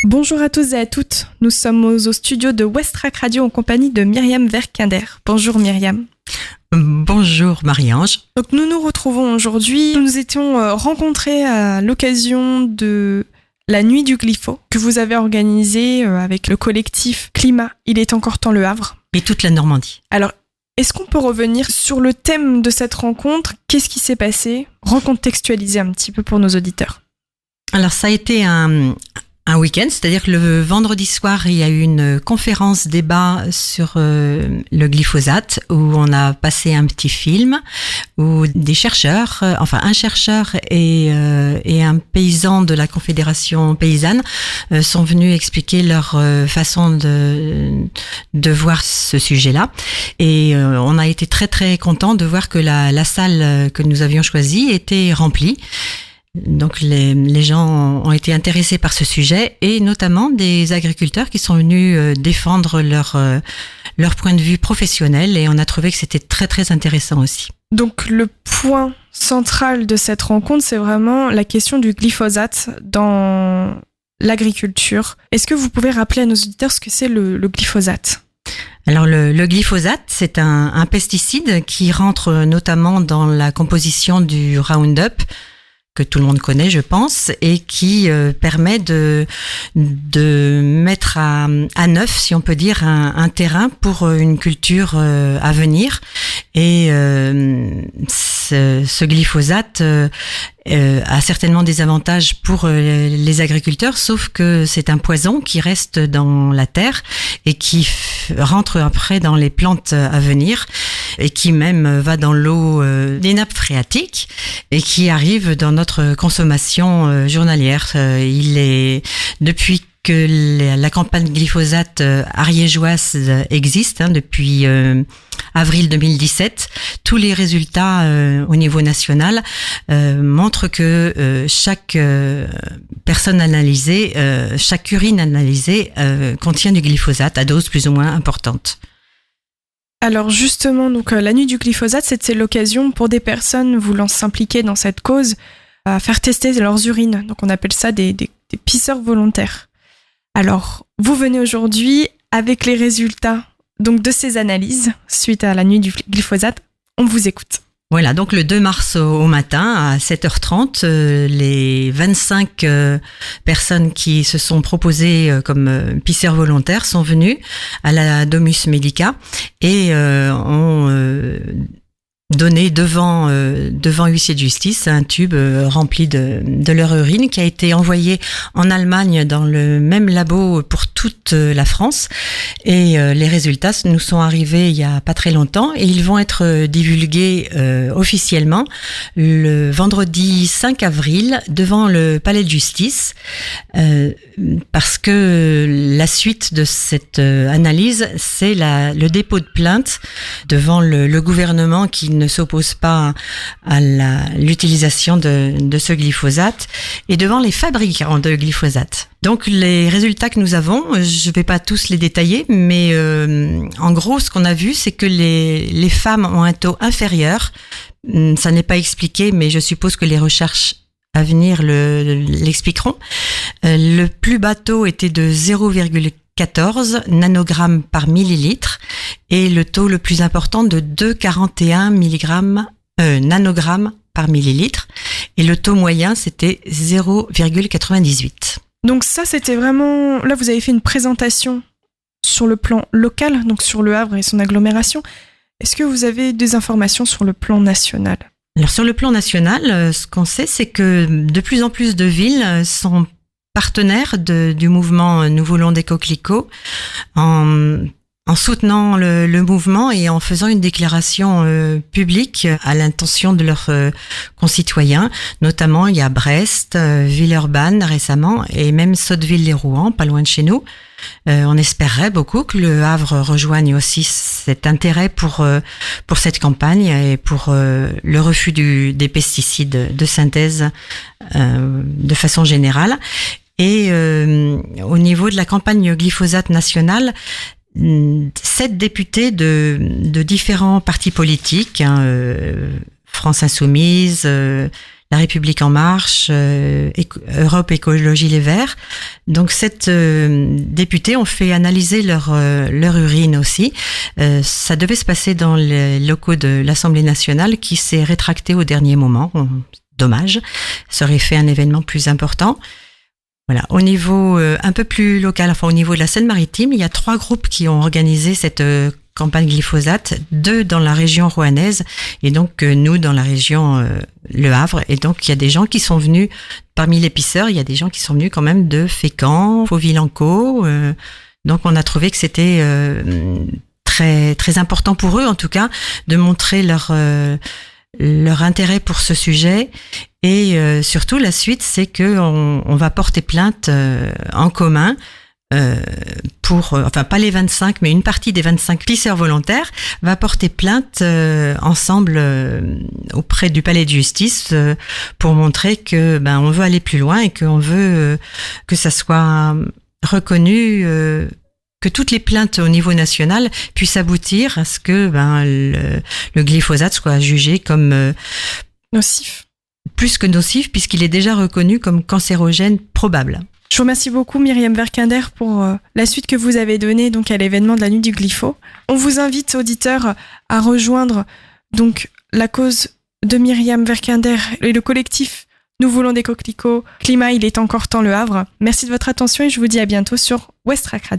Bonjour à tous et à toutes, nous sommes au studio de Westrack Radio en compagnie de Myriam Verkinder. Bonjour Myriam. Bonjour Marie-Ange. Donc nous nous retrouvons aujourd'hui, nous nous étions rencontrés à l'occasion de la nuit du glypho que vous avez organisée avec le collectif Climat, il est encore temps Le Havre. Et toute la Normandie. Alors, est-ce qu'on peut revenir sur le thème de cette rencontre ? Qu'est-ce qui s'est passé ? Recontextualiser un petit peu pour nos auditeurs. Alors ça a été un week-end, c'est-à-dire que le vendredi soir, il y a eu une conférence débat sur le glyphosate où on a passé un petit film où des chercheurs, un chercheur et un paysan de la Confédération paysanne sont venus expliquer leur façon de voir ce sujet-là. Et on a été très très contents de voir que la salle que nous avions choisie était remplie. Donc les gens ont été intéressés par ce sujet et notamment des agriculteurs qui sont venus défendre leur point de vue professionnel et on a trouvé que c'était très très intéressant aussi. Donc le point central de cette rencontre, c'est vraiment la question du glyphosate dans l'agriculture. Est-ce que vous pouvez rappeler à nos auditeurs ce que c'est le glyphosate ? Alors le glyphosate, c'est un pesticide qui rentre notamment dans la composition du Roundup, que tout le monde connaît, je pense, et qui permet de mettre à neuf, si on peut dire, un terrain pour une culture à venir. Et ce glyphosate a certainement des avantages pour les agriculteurs, sauf que c'est un poison qui reste dans la terre et qui rentre après dans les plantes à venir et qui même va dans l'eau des nappes phréatiques et qui arrive dans notre consommation journalière. Il est depuis que la campagne glyphosate ariégeoise existe depuis avril 2017. Tous les résultats au niveau national montrent que chaque personne analysée, chaque urine analysée contient du glyphosate à dose plus ou moins importante. Alors justement, donc la nuit du glyphosate, c'était l'occasion pour des personnes voulant s'impliquer dans cette cause à faire tester leurs urines. Donc on appelle ça des pisseurs volontaires. Alors, vous venez aujourd'hui avec les résultats donc, de ces analyses suite à la nuit du glyphosate. On vous écoute. Voilà, donc le 2 mars au matin à 7h30, les 25 personnes qui se sont proposées comme pisseurs volontaires sont venues à la Domus Medica et ont donné devant huissier de justice un tube rempli de leur urine qui a été envoyé en Allemagne dans le même labo pour toute la France et les résultats nous sont arrivés il y a pas très longtemps et ils vont être divulgués officiellement le vendredi 5 avril devant le palais de justice parce que la suite de cette analyse c'est le dépôt de plainte devant le gouvernement qui ne s'oppose pas à l'utilisation de ce glyphosate et devant les fabricants de glyphosate. Donc les résultats que nous avons, je ne vais pas tous les détailler, mais en gros ce qu'on a vu c'est que les femmes ont un taux inférieur. Ça n'est pas expliqué, mais je suppose que les recherches à venir l'expliqueront. Le plus bas taux était de 0,14 nanogrammes par millilitre et le taux le plus important de 2,41 nanogrammes par millilitre et le taux moyen c'était 0,98. Donc ça c'était vraiment... Là vous avez fait une présentation sur le plan local, donc sur Le Havre et son agglomération. Est-ce que vous avez des informations sur le plan national ? Alors sur le plan national, ce qu'on sait c'est que de plus en plus de villes sont partenaires du mouvement Nous voulons des coquelicots en soutenant le mouvement et en faisant une déclaration publique à l'intention de leurs concitoyens. Notamment, il y a Brest, Villeurbanne récemment et même Sotteville-lès-Rouen, pas loin de chez nous. On espérerait beaucoup que Le Havre rejoigne aussi cet intérêt pour cette campagne et pour le refus des pesticides de synthèse de façon générale. Et au niveau de la campagne glyphosate nationale, 7 députés de différents partis politiques, France Insoumise, La République en marche, Europe Écologie Les Verts. Donc cette députée ont fait analyser leur urine aussi. Ça devait se passer dans les locaux de l'Assemblée nationale qui s'est rétracté au dernier moment. Dommage, ça aurait fait un événement plus important. Voilà. Au niveau un peu plus local, enfin au niveau de la Seine-Maritime, il y a 3 groupes qui ont organisé cette campagne glyphosate, 2 dans la région rouennaise et donc nous dans la région Le Havre. Et donc il y a des gens qui sont venus, parmi les pisseurs, il y a des gens qui sont venus quand même de Fécamp, Fauville-en-Caux. Donc on a trouvé que c'était très très important pour eux en tout cas de montrer leur intérêt pour ce sujet. Et surtout, la suite, c'est que on va porter plainte en commun pour, enfin pas les 25, mais une partie des 25 pisseurs volontaires va porter plainte ensemble auprès du palais de justice pour montrer que on veut aller plus loin et qu'on veut que ça soit reconnu. Que toutes les plaintes au niveau national puissent aboutir à ce que le glyphosate soit jugé comme Nocif. Plus que nocif, puisqu'il est déjà reconnu comme cancérogène probable. Je vous remercie beaucoup Myriam Verkinder pour la suite que vous avez donnée donc à l'événement de la nuit du glypho. On vous invite, auditeurs, à rejoindre donc la cause de Myriam Verkinder et le collectif Nous voulons des coquelicots. Climat, il est encore temps Le Havre. Merci de votre attention et je vous dis à bientôt sur Westrack Radio.